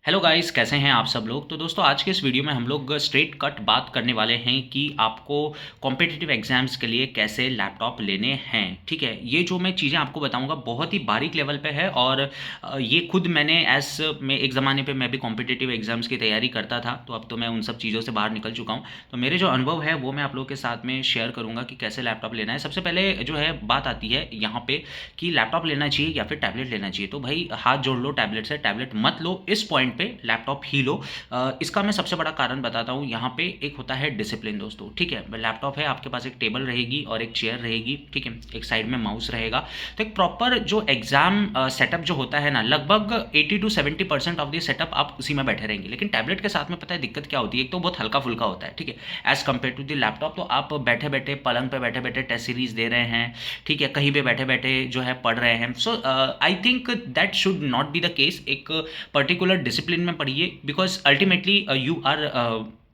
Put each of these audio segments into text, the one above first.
Hello guys, कैसे हैं आप सब लोग। तो दोस्तों, आज के इस वीडियो में हम लोग स्ट्रेट कट बात करने वाले हैं कि आपको कॉम्पिटिटिव एग्जाम्स के लिए कैसे लैपटॉप लेने हैं। ठीक है, ये जो मैं चीज़ें आपको बताऊंगा बहुत ही बारीक लेवल पे है और ये खुद मैंने में एक ज़माने पे मैं भी कॉम्पिटिटिव एग्जाम्स की तैयारी करता था, तो अब तो मैं उन सब चीज़ों से बाहर निकल चुका हूँ। तो मेरे जो अनुभव है वो मैं आप लोगों के साथ में शेयर करूँगा कि कैसे लैपटॉप लेना है। सबसे पहले जो है बात आती है यहाँ पे कि लैपटॉप लेना चाहिए या फिर टैबलेट लेना चाहिए। तो भाई हाथ जोड़ लो, टैबलेट से टैबलेट मत लो, इस पॉइंट पे लैपटॉप ही लो। इसका मैं सबसे बड़ा कारण बताता हूँ। यहाँ पे एक होता है डिसिप्लिन दोस्तों। ठीक है, लैपटॉप है, आपके पास एक टेबल रहेगी और एक चेयर रहेगी। ठीक है, एक साइड में माउस रहेगा। तो एक प्रॉपर जो एग्जाम सेटअप जो होता है ना, लगभग 80 to 70% ऑफ द सेटअप आप उसी में बैठे रहेंगे। लेकिन टैबलेट के साथ में पता है दिक्कत क्या होती है, एक तो बहुत हल्का फुल्का होता है। ठीक है, as compared to the laptop. तो आप बैठे बैठे पलंग पे बैठे बैठे टेस्ट सीरीज दे रहे हैं, ठीक है, कहीं पे बैठे बैठे जो है पढ़ रहे हैं। So I think that should not be the case. एक पर्टिकुलर डिसिप्लिन में पढ़िए, because ultimately you are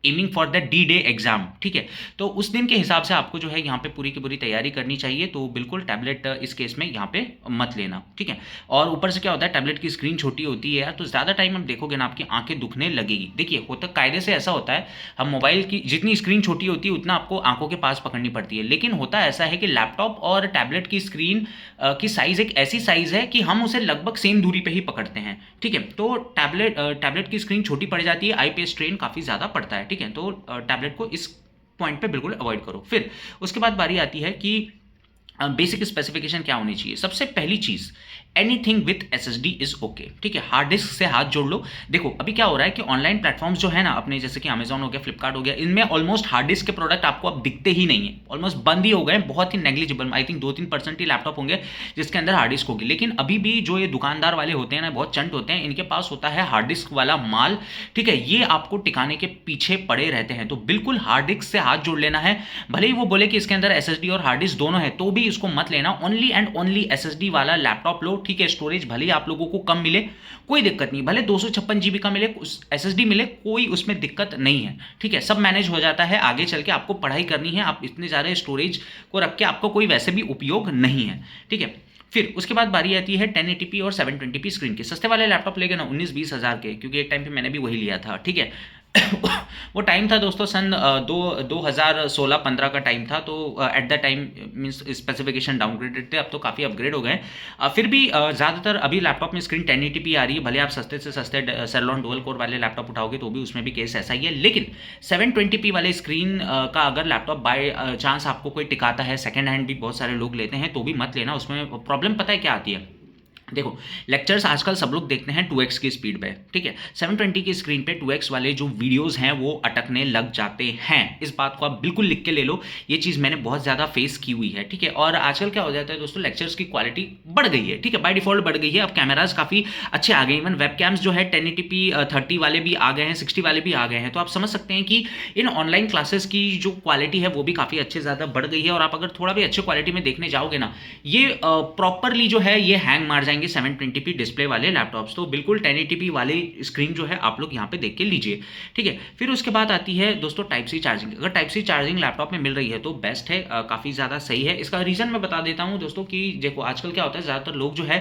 aiming for the D day exam. ठीक है, तो उस दिन के हिसाब से आपको जो है यहाँ पे पूरी की पूरी तैयारी करनी चाहिए। तो बिल्कुल टैबलेट इस केस में यहाँ पे मत लेना। ठीक है, और ऊपर से क्या होता है, टैबलेट की स्क्रीन छोटी होती है यार, तो ज़्यादा टाइम आप देखोगे ना आपकी आंखें दुखने लगेगी। देखिए, होता कायदे से ऐसा होता है, हम मोबाइल की जितनी स्क्रीन छोटी होती है उतना आपको आंखों के पास पकड़नी पड़ती है। लेकिन होता ऐसा है कि लैपटॉप और टैबलेट की स्क्रीन की साइज़ एक ऐसी साइज़ है कि हम उसे लगभग सेम दूरी पे ही पकड़ते हैं। ठीक है, तो टैबलेट की स्क्रीन छोटी पड़ जाती है, आई पे स्ट्रेन काफ़ी ज़्यादा पड़ता है। ठीक है, तो टैबलेट को इस पॉइंट पे बिल्कुल अवॉइड करो। फिर उसके बाद बारी आती है कि बेसिक स्पेसिफिकेशन क्या होनी चाहिए। सबसे पहली चीज़, anything with SSD is okay. ठीक है, हार्ड डिस्क से हाथ जोड़ लो। देखो अभी क्या हो रहा है कि ऑनलाइन प्लेटफॉर्म्स जो है ना अपने, जैसे कि अमेजॉन हो गया, फ्लिपकार्ट हो गया, इनमें ऑलमोस्ट हार्ड डिस्क के प्रोडक्ट आपको अब दिखते ही नहीं है, ऑलमोस्ट बंद ही हो गए, बहुत ही नेग्लिजिबल। आई थिंक 2-3% ही लैपटॉप होंगे जिसके अंदर हार्ड डिस्क होगी। लेकिन अभी भी जो ये दुकानदार वाले होते हैं ना, बहुत चंट होते हैं, इनके पास होता है हार्ड डिस्क वाला माल। ठीक है, ये आपको टिकाने के पीछे पड़े रहते हैं। तो बिल्कुल हार्ड डिस्क से हाथ जोड़ लेना है। भले ही वो बोले कि इसके अंदर एसएसडी और हार्ड डिस्क दोनों है, तो भी इसको मत लेना। ओनली एंड ओनली एसएसडी वाला लैपटॉप लो। ठीक है, स्टोरेज भले ही आप लोगों को कम मिले, कोई दिक्कत नहीं, भले 256 जीबी का मिले, एसएसडी मिले, कोई उसमें दिक्कत नहीं है। ठीक है, सब मैनेज हो जाता है। आगे चल के आपको पढ़ाई करनी है, आप इतने ज़्यादा स्टोरेज को रख के आपको कोई वैसे भी उपयोग नहीं है। ठीक है, फिर उसके बाद बारी आती है 1080p और 720p स्क्रीन की। सस्ते वाले लैपटॉप लेगे ना 19-20 हज़ार के, क्योंकि एक टाइम पे मैंने भी वही लिया था। ठीक है, वो टाइम था दोस्तों, सन 2016-15 का टाइम था। तो at the time means specification downgraded थे, अब तो काफ़ी अपग्रेड हो गए। फिर भी ज़्यादातर अभी लैपटॉप में स्क्रीन 1080p आ रही है। भले आप सस्ते से सस्ते सेलोन डुअल कोर वाले लैपटॉप उठाओगे तो भी उसमें भी केस ऐसा ही है। लेकिन 720p वाले स्क्रीन का अगर लैपटॉप बाय चांस आपको कोई टिकाता है, सेकेंड हैंड भी बहुत सारे लोग लेते हैं, तो भी मत लेना। उसमें प्रॉब्लम पता है क्या आती है। देखो, लेक्चर्स आजकल सब लोग देखते हैं 2x की स्पीड पे। ठीक है, 720 की स्क्रीन पे 2x वाले जो वीडियोस हैं वो अटकने लग जाते हैं। इस बात को आप बिल्कुल लिख के ले लो, ये चीज़ मैंने बहुत ज़्यादा फेस की हुई है। ठीक है, और आजकल क्या हो जाता है दोस्तों, लेक्चर्स की क्वालिटी बढ़ गई है। ठीक है, बाय डिफॉल्ट बढ़ गई है। अब कैमराज काफ़ी अच्छे आ गए, इवन वेब कैम्स जो है 1080p 30 वाले भी आ गए हैं, 60 वाले भी आ गए हैं। तो आप समझ सकते हैं कि इन ऑनलाइन क्लासेस की जो क्वालिटी है वो भी काफ़ी अच्छे ज़्यादा बढ़ गई है। और आप अगर थोड़ा भी अच्छे क्वालिटी में देखने जाओगे ना, ये प्रॉपरली जो है ये हैंग मार जाएंगे 720p डिस्प्ले वाले लैपटॉप्स। तो बिल्कुल 1080p वाली स्क्रीन जो है आप लोग यहाँ पे देख के लीजिए। ठीक है, फिर उसके बाद आती है दोस्तों टाइप सी चार्जिंग। अगर टाइप सी चार्जिंग लैपटॉप में मिल रही है तो बेस्ट है, काफ़ी ज़्यादा सही है। इसका रीज़न मैं बता देता हूँ दोस्तों कि देखो आजकल क्या होता है, ज़्यादातर लोग जो है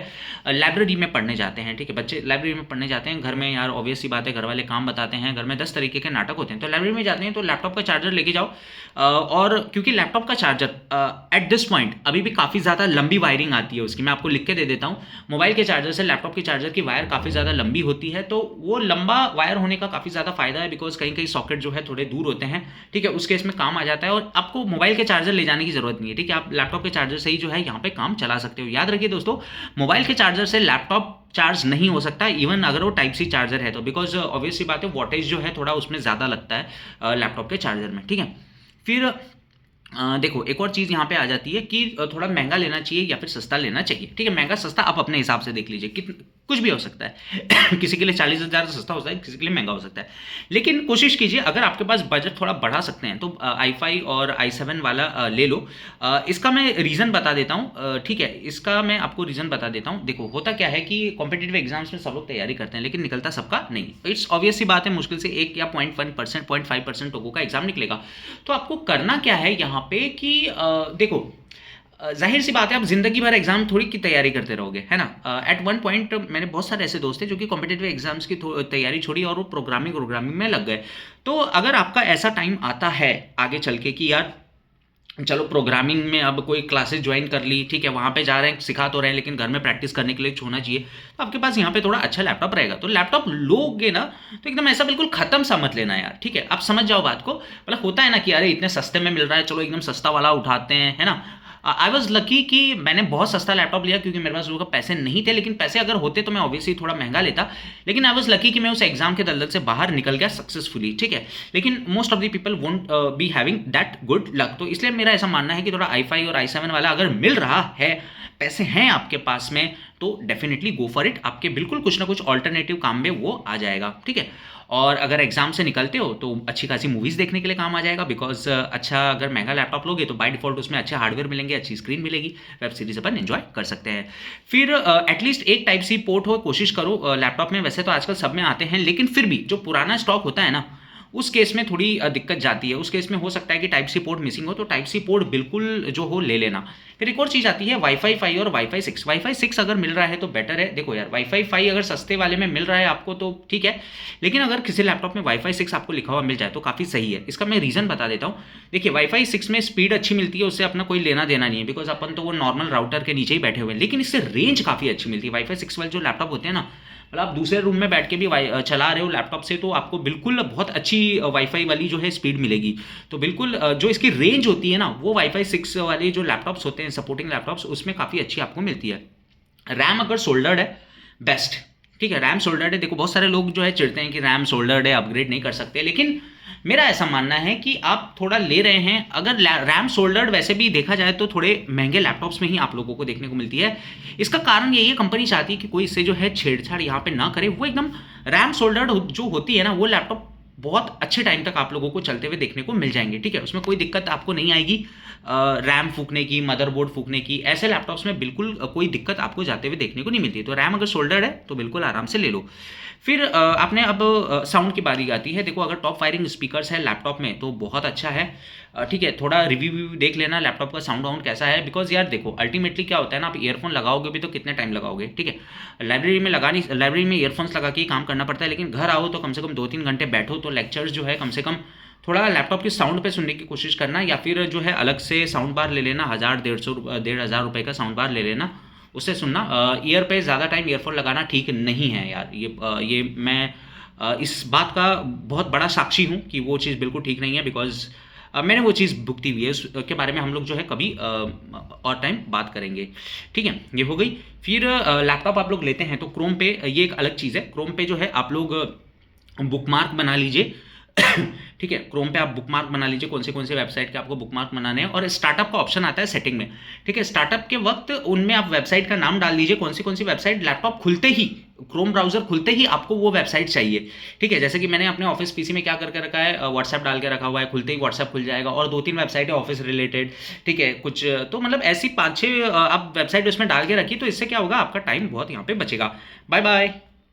लाइब्रेरी में पढ़ने जाते हैं। ठीक है, बच्चे लाइब्रेरी में पढ़ने जाते हैं, घर में यार ऑब्वियस सी बात है, घर वाले काम बताते हैं, घर में 10 तरीके के नाटक होते हैं, तो लाइब्रेरी में जाते हैं तो लैपटॉप का चार्जर लेके जाओ। और क्योंकि लैपटॉप का चार्जर एट दिस पॉइंट अभी भी काफ़ी ज़्यादा लंबी वायरिंग आती है उसकी, मैं आपको लिख के दे देता हूँ। मोबाइल के चार्जर से लैपटॉप के चार्जर की वायर काफ़ी ज़्यादा लंबी होती है, तो वो लंबा वायर होने का काफ़ी ज़्यादा फायदा है, बिकॉज कहीं कहीं सॉकेट जो है थोड़े दूर होते हैं। ठीक है, उस केस में काम आ जाता है और आपको मोबाइल के चार्जर ले जाने की जरूरत नहीं है। ठीक है, आप लैपटॉप के चार्जर से ही जो है यहाँ पे काम चला सकते हो। याद रखिए दोस्तों, मोबाइल के चार्जर से लैपटॉप चार्ज नहीं हो सकता, इवन अगर वो टाइप सी चार्जर है तो, बिकॉज ऑब्वियस सी बात है, वोल्टेज जो है थोड़ा उसमें ज़्यादा लगता है लैपटॉप के चार्जर में। ठीक है, फिर देखो एक और चीज़ यहाँ पे आ जाती है कि थोड़ा महंगा लेना चाहिए या फिर सस्ता लेना चाहिए। ठीक है, महंगा सस्ता आप अपने हिसाब से देख लीजिए, कुछ भी हो सकता है किसी के लिए 40,000 सस्ता हो सकता है, किसी के लिए महंगा हो सकता है। लेकिन कोशिश कीजिए, अगर आपके पास बजट थोड़ा बढ़ा सकते हैं तो i5 और i7 वाला ले लो। इसका मैं रीज़न बता देता हूँ। ठीक है, इसका मैं आपको रीज़न बता देता हूँ। देखो होता क्या है कि कॉम्पिटिटिव एग्जाम्स में सब लोग तैयारी करते हैं, लेकिन निकलता सबका नहीं। इट्स ऑब्वियस सी बात है, मुश्किल से 1 या 0.1%, 0.5% लोगों का एग्जाम निकलेगा। तो आपको करना क्या है यहाँ पे कि देखो ज़ाहिर सी बात है आप ज़िंदगी भर एग्ज़ाम थोड़ी की तैयारी करते रहोगे, है ना? एट वन पॉइंट मैंने बहुत सारे ऐसे दोस्त हैं जो कि कॉम्पिटिटिव एग्ज़ाम्स की तैयारी छोड़ी और वो प्रोग्रामिंग में लग गए। तो अगर आपका ऐसा टाइम आता है आगे चल के कि यार चलो प्रोग्रामिंग में अब कोई क्लासेस ज्वाइन कर ली, ठीक है, वहाँ पे जा रहे हैं, सिखा तो रहे हैं, लेकिन घर में प्रैक्टिस करने के लिए एक होना चाहिए, तो आपके पास यहाँ पे थोड़ा अच्छा लैपटॉप रहेगा। तो लैपटॉप लोगे ना तो एकदम ऐसा बिल्कुल खत्म सा मत लेना यार, ठीक है? आप समझ जाओ बात को। मतलब होता है ना कि अरे इतने सस्ते में मिल रहा है, चलो एकदम सस्ता वाला उठाते हैं, है ना? आई वॉज लकी कि मैंने बहुत सस्ता लैपटॉप लिया क्योंकि मेरे पास लोगों पैसे नहीं थे, लेकिन पैसे अगर होते तो मैं ऑब्वियसली थोड़ा महंगा लेता। लेकिन आई वॉज लकी कि मैं उस एग्जाम के दलदल से बाहर निकल गया सक्सेसफुली, ठीक है? लेकिन most of the people won't be having that good luck. तो इसलिए मेरा ऐसा मानना है कि थोड़ा i5 और i7 वाला अगर मिल रहा है, पैसे हैं आपके पास में, तो डेफिनेटली गो फॉर इट। आपके बिल्कुल कुछ ना कुछ ऑल्टरनेटिव काम में वो आ जाएगा, ठीक है? और अगर एग्जाम से निकलते हो तो अच्छी खासी मूवीज़ देखने के लिए काम आ जाएगा, बिकॉज अच्छा अगर महंगा लैपटॉप लोगे तो बाय डिफॉल्ट उसमें अच्छे हार्डवेयर मिलेंगे, अच्छी स्क्रीन मिलेगी, वेब सीरीज अपन एंजॉय कर सकते हैं। फिर एटलीस्ट एक टाइप सी पोर्ट हो, कोशिश करो लैपटॉप में। वैसे तो आजकल सब में आते हैं, लेकिन फिर भी जो पुराना स्टॉक होता है ना, उस केस में थोड़ी दिक्कत जाती है। उस केस में हो सकता है कि टाइप सी पोर्ट मिसिंग हो, तो टाइप सी पोर्ट बिल्कुल जो हो ले लेना। फिर एक और चीज़ आती है वाईफाई 5 और वाईफाई 6। वाईफाई 6 अगर मिल रहा है तो बेटर है। देखो यार, वाईफाई 5 अगर सस्ते वाले में मिल रहा है आपको तो ठीक है, लेकिन अगर किसी लैपटॉप में वाईफाई 6 आपको लिखा हुआ मिल जाए तो काफ़ी सही है। इसका मैं रीज़न बता देता हूँ। देखिए, वाईफाई 6 में स्पीड अच्छी मिलती है, उससे अपना कोई लेना देना नहीं है, बिकॉज अपन तो वो नॉर्मल राउटर के नीचे ही बैठे हुए हैं, लेकिन इससे रेंज काफ़ी अच्छी मिलती है। वाईफाई 6 वाले जो लैपटॉप होते हैं ना, मतलब आप दूसरे रूम में बैठ के भी चला रहे हो लैपटॉप से, तो आपको बिल्कुल बहुत अच्छी वाईफाई वाली जो है स्पीड मिलेगी। तो बिल्कुल जो इसकी रेंज होती है ना, वो वाईफाई 6 वाले जो लैपटॉप्स होते हैं, सपोर्टिंग लैपटॉप्स, उसमें काफ़ी अच्छी आपको मिलती है। रैम अगर सोल्डर्ड है, बेस्ट, ठीक है? रैम सोल्डर्ड है। देखो बहुत सारे लोग जो है चिढ़ते हैं कि रैम सोल्डर्ड है, अपग्रेड नहीं कर सकते, लेकिन मेरा ऐसा मानना है कि आप थोड़ा ले रहे हैं, अगर रैम सोल्डर्ड वैसे भी देखा जाए तो थोड़े महंगे लैपटॉप्स में ही आप लोगों को देखने को मिलती है। इसका कारण यही है, कंपनी चाहती है कि कोई इससे जो है छेड़छाड़ यहाँ पे ना करे। वो एकदम रैम सोल्डर्ड जो होती है ना, वो लैपटॉप बहुत अच्छे टाइम तक आप लोगों को चलते हुए देखने को मिल जाएंगे, ठीक है? उसमें कोई दिक्कत आपको नहीं आएगी रैम फूकने की, मदरबोर्ड फूकने की। ऐसे लैपटॉप्स में बिल्कुल कोई दिक्कत आपको जाते हुए देखने को नहीं मिलती। तो रैम अगर सोल्डर्ड है तो बिल्कुल आराम से ले लो। फिर आपने अब साउंड की बारी आती है। देखो अगर टॉप फायरिंग स्पीकर्स है लैपटॉप में तो बहुत अच्छा है, ठीक है? थोड़ा रिव्यू देख लेना लैपटॉप का साउंड वाउंड कैसा है, बिकॉज यार देखो अल्टीमेटली क्या होता है ना, आप ईयरफोन लगाओगे भी तो कितने टाइम लगाओगे, ठीक है? लाइब्रेरी में ईयरफोन्स लगा के ही काम करना पड़ता है, लेकिन घर आओ तो कम से कम 2-3 घंटे बैठो, तो लेक्चर्स जो है कम से कम थोड़ा लैपटॉप के साउंड पे सुनने की कोशिश करना, या फिर जो है अलग से साउंड बार ले लेना, 1,000-1,500 रुपये का साउंड बार ले लेना, उससे सुनना। ईयर पे ज़्यादा टाइम ईयरफोन लगाना ठीक नहीं है यार। ये मैं इस बात का बहुत बड़ा साक्षी हूँ कि वो चीज़ बिल्कुल ठीक नहीं है, बिकॉज मैंने वो चीज़ भुगती हुई है। उसके बारे में हम लोग जो है कभी और टाइम बात करेंगे, ठीक है? ये हो गई। फिर लैपटॉप आप लोग लेते हैं तो क्रोम पे ये एक अलग चीज़ है। क्रोम पे जो है आप लोग बुकमार्क बना लीजिए ठीक है? क्रोम पे आप बुकमार्क बना लीजिए, कौन से वेबसाइट के आपको बुकमार्क बनाने हैं, और स्टार्टअप का ऑप्शन आता है सेटिंग में, ठीक है? स्टार्टअप के वक्त उनमें आप वेबसाइट का नाम डाल दीजिए, कौन सी वेबसाइट लैपटॉप खुलते ही, क्रोम ब्राउजर खुलते ही आपको वो वेबसाइट चाहिए, ठीक है? जैसे कि मैंने अपने ऑफिस पीसी में क्या करके रखा है, व्हाट्सएप डाल के रखा हुआ है, खुलते ही व्हाट्सएप खुल जाएगा, और 2-3 वेबसाइट है ऑफिस रिलेटेड, ठीक है? कुछ तो मतलब ऐसी 5-6 आप वेबसाइट उसमें डाल के रखिए, तो इससे क्या होगा, आपका टाइम बहुत यहाँ पे बचेगा। Bye bye.